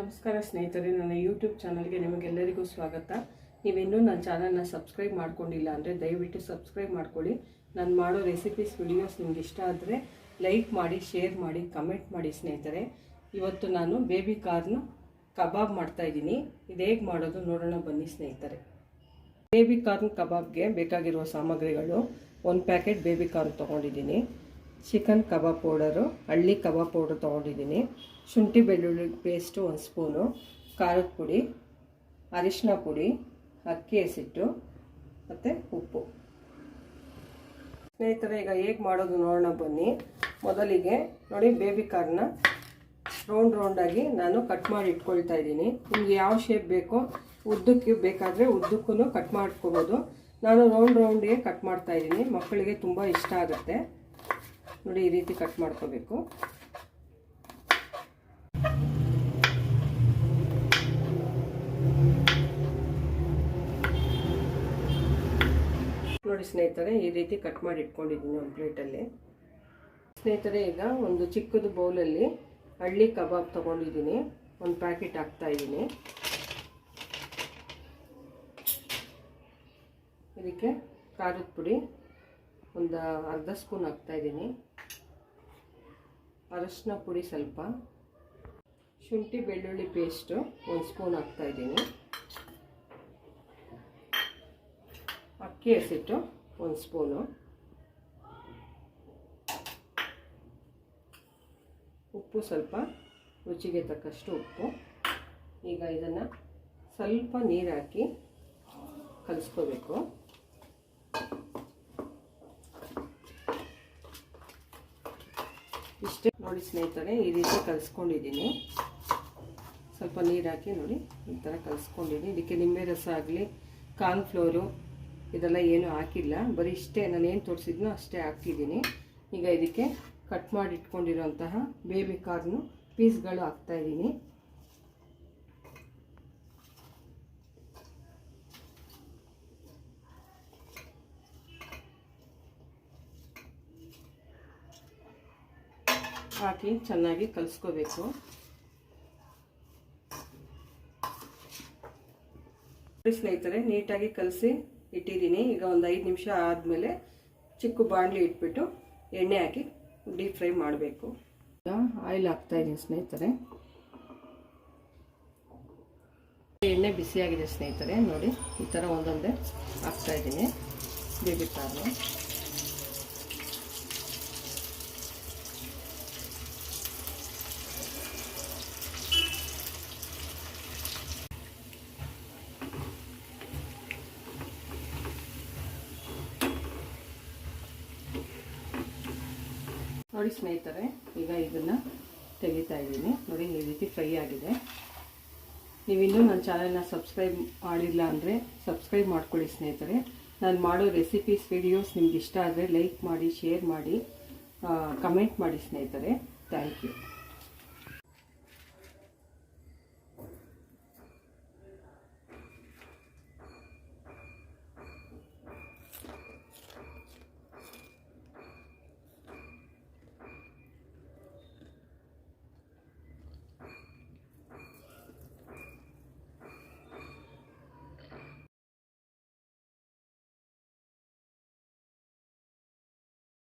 ನಮಸ್ಕಾರ ಸ್ನೇಹಿತರೆ, ನನ್ನ ಯೂಟ್ಯೂಬ್ ಚಾನಲ್ಗೆ ನಿಮಗೆಲ್ಲರಿಗೂ ಸ್ವಾಗತ. ನೀವಿನ್ನೂ ನನ್ನ ಚಾನಲ್ನ ಸಬ್ಸ್ಕ್ರೈಬ್ ಮಾಡ್ಕೊಂಡಿಲ್ಲ ಅಂದರೆ ದಯವಿಟ್ಟು ಸಬ್ಸ್ಕ್ರೈಬ್ ಮಾಡ್ಕೊಳ್ಳಿ. ನಾನು ಮಾಡೋ ರೆಸಿಪೀಸ್ ವಿಡಿಯೋಸ್ ನಿಮ್ಗೆ ಇಷ್ಟ ಆದರೆ ಲೈಕ್ ಮಾಡಿ, ಶೇರ್ ಮಾಡಿ, ಕಮೆಂಟ್ ಮಾಡಿ ಸ್ನೇಹಿತರೆ. ಇವತ್ತು ನಾನು ಬೇಬಿ ಕಾರ್ನ್ ಕಬಾಬ್ ಮಾಡ್ತಾಯಿದ್ದೀನಿ. ಇದು ಹೇಗೆ ಮಾಡೋದು ನೋಡೋಣ ಬನ್ನಿ ಸ್ನೇಹಿತರೆ. ಬೇಬಿ ಕಾರ್ನ್ ಕಬಾಬ್ಗೆ ಬೇಕಾಗಿರುವ ಸಾಮಗ್ರಿಗಳು: 1 ಪ್ಯಾಕೆಟ್ ಬೇಬಿ ಕಾರ್ನ್ ತೊಗೊಂಡಿದ್ದೀನಿ, ಚಿಕನ್ ಕಬಾಬ್ ಪೌಡರು, ಹಳ್ಳಿ ಕಬಾಬ್ ಪೌಡರ್ ತೊಗೊಂಡಿದ್ದೀನಿ, ಶುಂಠಿ ಬೆಳ್ಳುಳ್ಳಿ ಪೇಸ್ಟು 1 ಸ್ಪೂನು, ಖಾರದ ಪುಡಿ, ಅರಿಶಿನ ಪುಡಿ, ಅಕ್ಕಿ ಹಸಿಟ್ಟು ಮತ್ತು ಉಪ್ಪು. ಸ್ನೇಹಿತರೆ, ಈಗ ಹೇಗೆ ಮಾಡೋದು ನೋಡೋಣ ಬನ್ನಿ. ಮೊದಲಿಗೆ ನೋಡಿ, ಬೇಬಿ ಕಾರ್ನ ರೌಂಡಾಗಿ ನಾನು ಕಟ್ ಮಾಡಿ ಇಟ್ಕೊಳ್ತಾ ಇದ್ದೀನಿ. ನಿಮಗೆ ಯಾವ ಶೇಪ್ ಬೇಕೋ, ಉದ್ದಕ್ಕೆ ಬೇಕಾದರೆ ಉದ್ದಕ್ಕೂ ಕಟ್ ಮಾಡ್ಕೋಬೋದು. ನಾನು ರೌಂಡ್ಗೆ ಕಟ್ ಮಾಡ್ತಾ ಇದ್ದೀನಿ. ಮಕ್ಕಳಿಗೆ ತುಂಬ ಇಷ್ಟ ಆಗುತ್ತೆ. ನೋಡಿ, ಈ ರೀತಿ ಕಟ್ ಮಾಡ್ಕೋಬೇಕು. ನೋಡಿ ಸ್ನೇಹಿತರೆ, ಈ ರೀತಿ ಕಟ್ ಮಾಡಿ ಇಟ್ಕೊಂಡಿದ್ದೀನಿ ಒಂದು ಪ್ಲೇಟಲ್ಲಿ. ಸ್ನೇಹಿತರೆ, ಈಗ ಒಂದು ಚಿಕ್ಕದು ಬೌಲಲ್ಲಿ ಹಳ್ಳಿ ಕಬಾಬ್ ತೊಗೊಂಡಿದ್ದೀನಿ. 1 ಪ್ಯಾಕೆಟ್ ಹಾಕ್ತಾ ಇದ್ದೀನಿ. ಇದಕ್ಕೆ ಖಾರದ ಪುಡಿ ಒಂದು ಅರ್ಧ ಸ್ಪೂನ್ ಹಾಕ್ತಾ ಇದ್ದೀನಿ, ಅರಶಿನ ಪುಡಿ ಸ್ವಲ್ಪ, ಶುಂಠಿ ಬೆಳ್ಳುಳ್ಳಿ ಪೇಸ್ಟು 1 ಸ್ಪೂನ್ ಹಾಕ್ತಾ ಇದ್ದೀನಿ, ಅಕ್ಕಿ ಹಸಿಟ್ಟು 1 ಸ್ಪೂನು, ಉಪ್ಪು ಸ್ವಲ್ಪ, ರುಚಿಗೆ ತಕ್ಕಷ್ಟು ಉಪ್ಪು. ಈಗ ಇದನ್ನು ಸ್ವಲ್ಪ ನೀರು ಹಾಕಿ ಕಲಿಸ್ಕೋಬೇಕು. ಇಷ್ಟೇ ನೋಡಿ ಸ್ನೇಹಿತರೆ, ಈ ರೀತಿ ಕಲಿಸ್ಕೊಂಡಿದ್ದೀನಿ. ಸ್ವಲ್ಪ ನೀರು ಹಾಕಿ ನೋಡಿ ಈ ಥರ ಕಲಿಸ್ಕೊಂಡಿದ್ದೀನಿ. ಇದಕ್ಕೆ ನಿಂಬೆ ರಸ ಆಗಲಿ, ಕಾರ್ನ್ಫ್ಲೋರು ಇದೆಲ್ಲ ಏನೂ ಹಾಕಿಲ್ಲ, ಬರೀ ಇಷ್ಟೇ ನಾನು ಏನು ತೋರಿಸಿದ್ನೋ ಅಷ್ಟೇ ಹಾಕಿದ್ದೀನಿ. ಈಗ ಇದಕ್ಕೆ ಕಟ್ ಮಾಡಿ ಇಟ್ಕೊಂಡಿರೋಂತಹ ಬೇಬಿ ಕಾರ್ನು ಪೀಸ್ಗಳು ಹಾಕ್ತಾಯಿದ್ದೀನಿ. ಹಾಕಿ ಚೆನ್ನಾಗಿ ಕಲಿಸ್ಕೋಬೇಕು. ಸ್ನೇಹಿತರೆ, ನೀಟಾಗಿ ಕಲಸಿ ಇಟ್ಟಿದ್ದೀನಿ. ಈಗ ಒಂದು 5 ನಿಮಿಷ ಆದಮೇಲೆ ಚಿಕ್ಕ ಬಾಣಲಿ ಇಟ್ಬಿಟ್ಟು ಎಣ್ಣೆ ಹಾಕಿ ಡೀಪ್ ಫ್ರೈ ಮಾಡಬೇಕು. ಈಗ ಆಯಿಲ್ ಹಾಕ್ತಾ ಇದ್ದೀನಿ ಸ್ನೇಹಿತರೆ. ಎಣ್ಣೆ ಬಿಸಿಯಾಗಿದೆ ಸ್ನೇಹಿತರೆ. ನೋಡಿ, ಈ ಥರ ಒಂದೊಂದೇ ಹಾಕ್ತಾ ಇದ್ದೀನಿ ಬೇಬಿ ಕಾರ್ನು. ನೋಡಿ ಸ್ನೇಹಿತರೆ, ಈಗ ಇದನ್ನು ತೆಗಿತಾ ಇದ್ದೀನಿ. ನೋಡಿ, ಈ ರೀತಿ ಫ್ರೈ ಆಗಿದೆ. ನೀವಿನ್ನೂ ನನ್ನ ಚಾನಲ್ನ ಸಬ್ಸ್ಕ್ರೈಬ್ ಮಾಡಿಲ್ಲ ಅಂದರೆ ಸಬ್ಸ್ಕ್ರೈಬ್ ಮಾಡ್ಕೊಳ್ಳಿ ಸ್ನೇಹಿತರೆ. ನಾನು ಮಾಡೋ ರೆಸಿಪೀಸ್ ವಿಡಿಯೋಸ್ ನಿಮ್ಗೆ ಇಷ್ಟ ಆದರೆ ಲೈಕ್ ಮಾಡಿ, ಶೇರ್ ಮಾಡಿ, ಕಮೆಂಟ್ ಮಾಡಿ ಸ್ನೇಹಿತರೆ. Thank you.